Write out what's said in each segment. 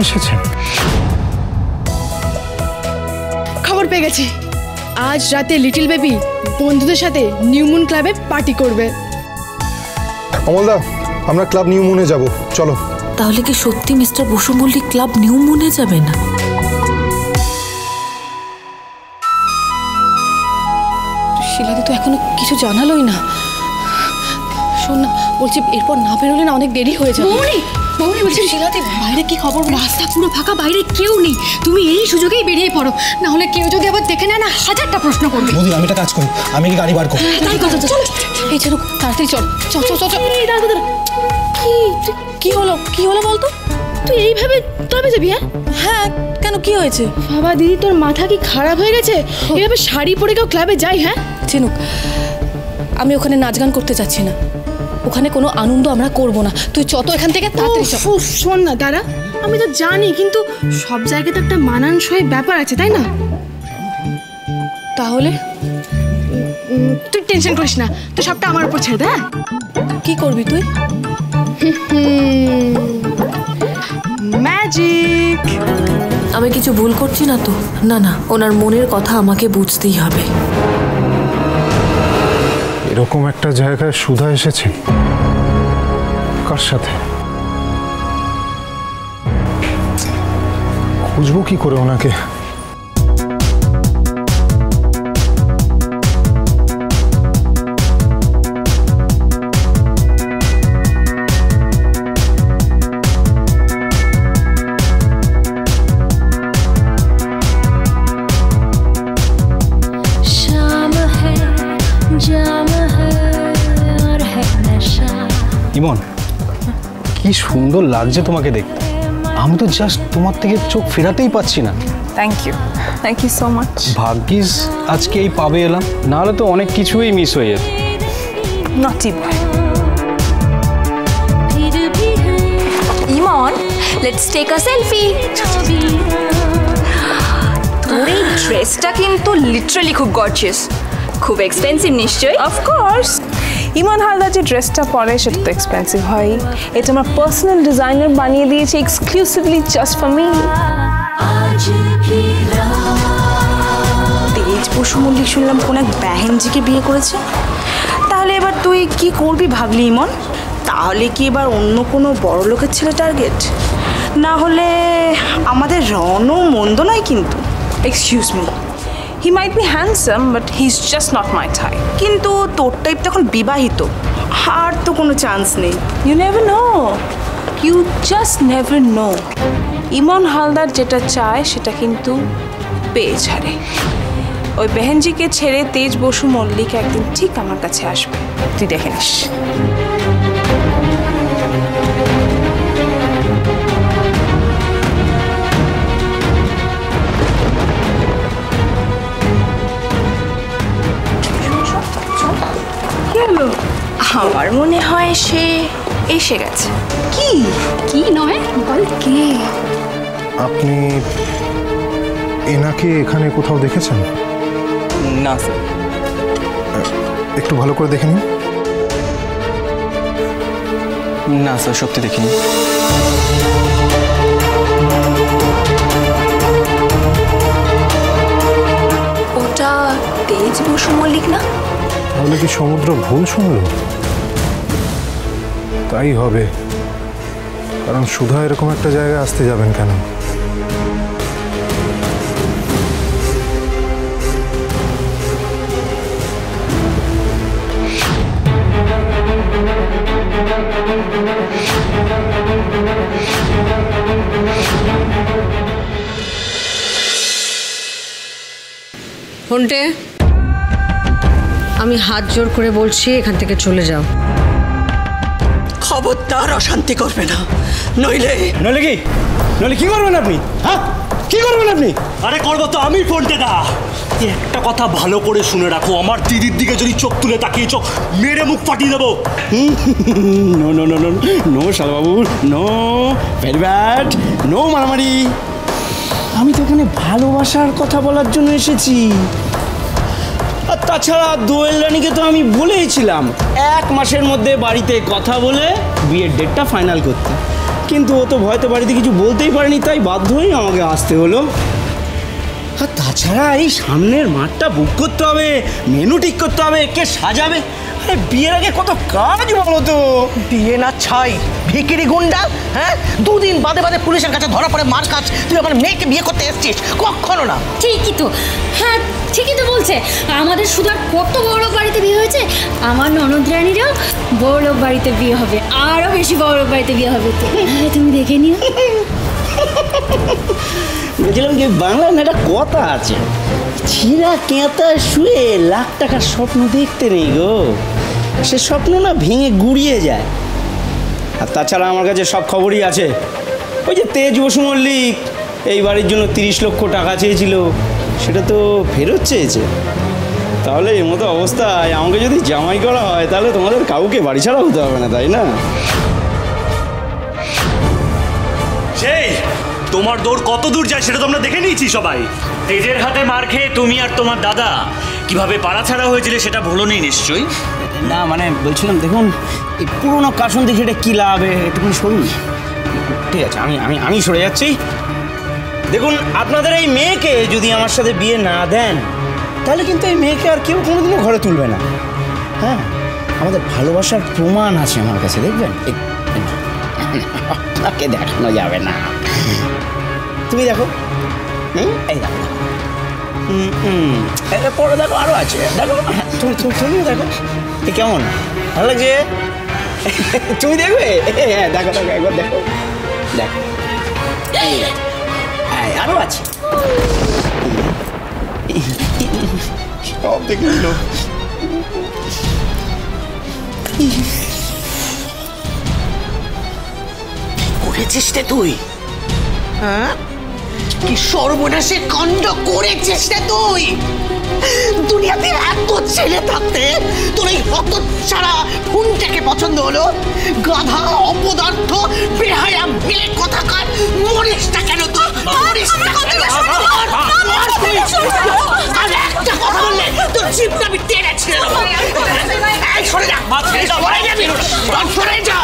এসেছেন? খবর পেয়ে গেছি, আজ রাতে লিটল বেবি বন্ধুদের সাথে নিউ মুন ক্লাবে পার্টি করবে। অমলদা, আমরা ক্লাব নিউ মুনে যাব, চলো। তাহলে কি সত্যি Mister Basu Mallick club New মুনে যাবে না? শিলাদি তো এখনো কিছু জানালোই না। শোন না, বলছি এরপর না বেরোলে না অনেক দেরি হয়ে যাবে। বৌনি বলছি শিলাদি, বাইরে কি খবর? রাস্তা পুরো ফাঁকা, বাইরে কেউ নেই। তুমি এই সুযোগেই বেরিয়ে পড়ো, না হলে কেউ যদি আবার দেখে নেয় না, হাজারটা প্রশ্ন করবে। বৌদি, আমি একটা কাজ করি, আমি কি গাড়ি বার করি? তাই কথা, চল। এই চলো, তাড়াতাড়ি চল। চল চল চল। এই দাঁড়া দাঁড়া, কি হলো? কি হলো বলতো? তুই এইভাবে ক্লাবে যাবি? হ্যাঁ, কেন কি হয়েছে? বাবা দিদি, তোর মাথা কি খারাপ হয়ে গেছে? এইভাবে শাড়ি পরে কেউ ক্লাবে যায়? হ্যাঁ চিনুক, আমি ওখানে নাচ গান করতে চাচ্ছি না, ওখানে কোনো আনন্দ আমরা করব না। তুই চত এখান থেকে তাড়াতাড়ি চল। শোন না দাঁড়া, আমি তো জানি, কিন্তু সব জায়গায় তো একটা মানানসই ব্যাপার আছে, তাই না? তাহলে তুই টেনশন করিস না, তুই সবটা আমার উপর ছেড়ে দে। কি করবি তুই? ম্যাজিক। আমি কিছু ভুল করছি না তো? না না, ওনার মনের কথা আমাকে বুঝতেই হবে। এরকম একটা জায়গায় সুধা এসেছে, কার সাথে? খুঁজবো কি করে ওনাকে? ইমন, কি সুন্দর লাগছে তোমাকে দেখতে। আমি তো জাস্ট তোমার থেকে চোখ ফেরাতেই পাচ্ছি না। Thank you so much. ভাগ্যিস আজকে এই পাবে এলাম, নাহলে তো অনেক কিছুই মিস হয়ে যেত। নটি বয়। ইমন, লেটস টেক আ সেলফি। তোর এই ড্রেসটা কিন্তু লিটারালি খুব গর্জিয়াস। খুব এক্সপেন্সিভ নিশ্চয়ই? অফকোর্স। ইমন হালদার যে ড্রেসটা পরে সেটা তো এক্সপেন্সিভ হয়। এটা আমার পার্সোনাল ডিজাইনার বানিয়ে দিয়েছে এক্সক্লুসিভলি জাস্ট ফর মি। তেজ বসু মল্লিক শুনলাম কোন এক বেহেনজিকে বিয়ে করেছে। তাহলে এবার তুই কি করবি ভাবলি ইমন? তাহলে কি এবার অন্য কোনো বড় লোকের ছেলে টার্গেট? না হলে আমাদের রনও মন্দ নয় কিন্তু। Excuse me, he might be handsome but he is just not my type. কিন্তু তোর টাইপ তখন বিবাহিত, আর তো কোনো চান্স নেই। You never know, you just never know. Emon Haldar যেটা চায় সেটা কিন্তু পেয়ে ছাড়ে। ওই বেহেনজিকে ছেড়ে তেজ বসু মল্লিক একদিন ঠিক আমার কাছে আসবে, তুই দেখে নিস। আমার মনে হয় সে এসে গেছে। কি কি নয় বল, কে? আপনি এনাকে এখানে কোথাও দেখেছেন? না স্যার। একটু ভালো করে দেখে নিন। না স্যার, সত্যি দেখিনি। ওটা তেজ বসু মল্লিক না? তাহলে কি সমুদ্র ভুল শুনল? তাই হবে, কারণ সুধা এরকম একটা জায়গায় আসতে যাবেন কেন? ফোনটে, আমি হাত জোর করে বলছি এখান থেকে চলে যাও। খবরদার অশান্তি করবে না, নইলে নইলে কি? নইলে কি করবেন আপনি? হ্যাঁ, কি করবেন আপনি? আরে করবো তো আমি, ফোনটে দা। একটা কথা ভালো করে শুনে রাখো, আমার দিদির দিকে যদি চোখ তুলে তাকিয়েছ, মেরে মুখ ফাটিয়ে দেবো। No no no no no শালবাবু, নো, ভেরি ব্যাড, নো মারামারি। আমি তো এখানে ভালোবাসার কথা বলার জন্য এসেছি। আর তাছাড়া দোয়েল রানীকে তো আমি বলেইছিলাম 1 মাসের মধ্যে বাড়িতে কথা বলে বিয়ের ডেটটা ফাইনাল করতে। কিন্তু ও তো ভয়তে বাড়িতে কিছু বলতেই পারেনি, তাই বাধ্য হয়েই আমাকে আসতে হলো। আর তাছাড়া এই সামনের মাঠটা বুক করতে হবে, মেনু ঠিক করতে হবে, কে সাজাবে, আরে বিয়ের আগে কত কাজ বলো তো। বিয়ে না ছাই, ভিকিরি গুন্ডা, হ্যাঁ? দুদিন বাদে বাদে পুলিশের কাছে ধরা পড়ে মার কাজ, তুই আমার মেয়েকে বিয়ে করতে এসেছিস? কখনো না। ঠিকই তো, হ্যাঁ ঠিকই তো বলছে। আমাদের সুধার কত বড়লোক বাড়িতে বিয়ে হয়েছে, আমার ননদ রানীরাও বড়লোক বাড়িতে বিয়ে হবে, আরও বেশি বড়লোক বাড়িতে বিয়ে হবে। তুমি দেখে নিও। বলছিলাম কি, বাংলায় না একটা কথা আছে, ছিঁড়া কেঁতা শুয়ে লাখ টাকার স্বপ্ন দেখতে নেই গো, সে স্বপ্ন না ভেঙে গুড়িয়ে যায়। আর তাছাড়া আমার কাছে সব খবরই আছে। ওই যে তেজ বসু মল্লিক এই বাড়ির জন্য 30 লক্ষ টাকা চেয়েছিল, সেটা তো ফেরত চেয়েছে। তাহলে এই মতো অবস্থায় আমাকে যদি জামাই করা হয়, তাহলে তোমাদের কাউকে বাড়ি ছাড়া হতে হবে না, তাই না? সেই তোমার দৌড় কত দূর যায় সেটা তো আমরা দেখে নিয়েছি সবাই। তেজের হাতে মার খেয়ে তুমি আর তোমার দাদা কিভাবে পাড়া ছাড়া হয়েছিল সেটা ভুলোনি নিশ্চয়ই। না মানে বলছিলাম, দেখুন এই পুরোনো কাশন দেখে এটা কী লাভ, একটুখানি সরুন। ঠিক আছে, আমি আমি আমি সরে যাচ্ছি। দেখুন, আপনাদের এই মেয়েকে যদি আমার সাথে বিয়ে না দেন, তাহলে কিন্তু এই মেয়েকে আর কেউ কোনোদিনও ঘরে তুলবে না। হ্যাঁ, আমাদের ভালোবাসার প্রমাণ আছে আমার কাছে, দেখবেন। আপনাকে দেখানো যাবে না, তুমি দেখো। এই দেখো, পরে দেখো, আরও আছে, দেখো। তুমিও দেখো, এ কেমন ভালো লাগছে? তুমি দেখবে? হ্যাঁ দেখো দেখো, একবার দেখো, দেখো আরও আছে, সব দেখে নিল। করেছিস রে তুই? হ্যাঁ, কি সর্বনাশে কাণ্ড করেছিস রে তুই? দুনিয়াতে এত ছেলে থাকতে তোর এই হত ছাড়া ফোনটাকে পছন্দ হলো? গাধা, অপদার্থ, বেহায়া মেয়ে কথাকার, মরিসটা কেন তুই? মরিসটা কেন? আর একটা কথা বললে তোর জিভটা আমি টেনে ছিঁড়ে দেবো। এই সরে যা, সরে যাবি, সরে যা।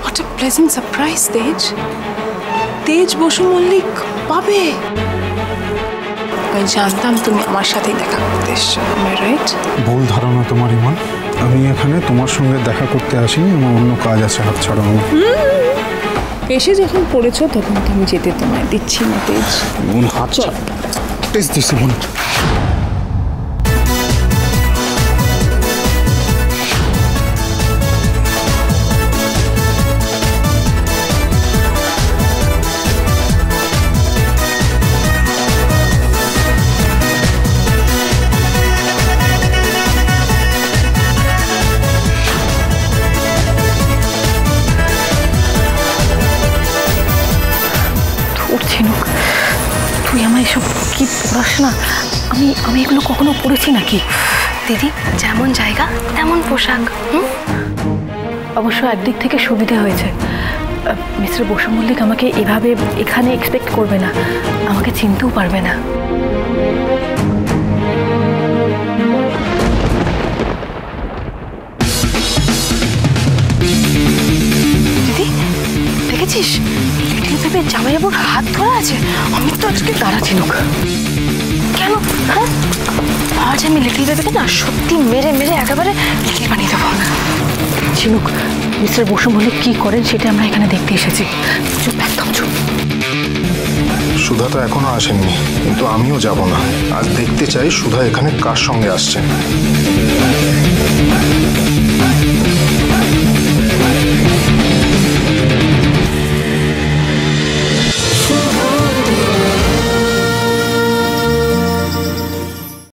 What a pleasant surprise, তেজ। তেজ বসু মল্লিক পাবে। আমি জানতাম তুমি আমার সাথেই দেখা করতে এসছো, রাইট? ভুল ধারণা তোমার ইমন। আমি এখানে তোমার সঙ্গে দেখা করতে আসিনি, আমার অন্য কাজ আছে, হাত ছাড়ানো। এসে যখন পড়েছো তখন তো আমি যেতে তোমায় দিচ্ছি না, তেজ। হাত ছাড়, প্লিজ দিস ইমন। তুই আমার এসব কি পড়াস না? আমি এগুলো কখনো পড়েছি নাকি? দিদি, যেমন জায়গা তেমন পোশাক। অবশ্য একদিক থেকে সুবিধা হয়েছে, মিস্টার বসু মল্লিক আমাকে এভাবে এখানে এক্সপেক্ট করবে না, আমাকে চিনতেও পারবে না। দিদি, দেখেছিস লিটল বেবির জামাইবাবুর হাত ধরা আছে? আমি তো আজকে দাঁড়া ঝিনুক। কেন? হ্যাঁ, আজ আমি লিটল বেবিকে না সত্যি মেরে মেরে একেবারে লিটল বানিয়ে দেবো। ঝিনুক, মিস্টার বসু মল্লিক কী করেন সেটা আমরা এখানে দেখতে এসেছি। চুপ, একদম চুপ। সুধা তো এখনো আসেননি, কিন্তু আমিও যাব না। আজ দেখতে চাই সুধা এখানে কার সঙ্গে আসছে।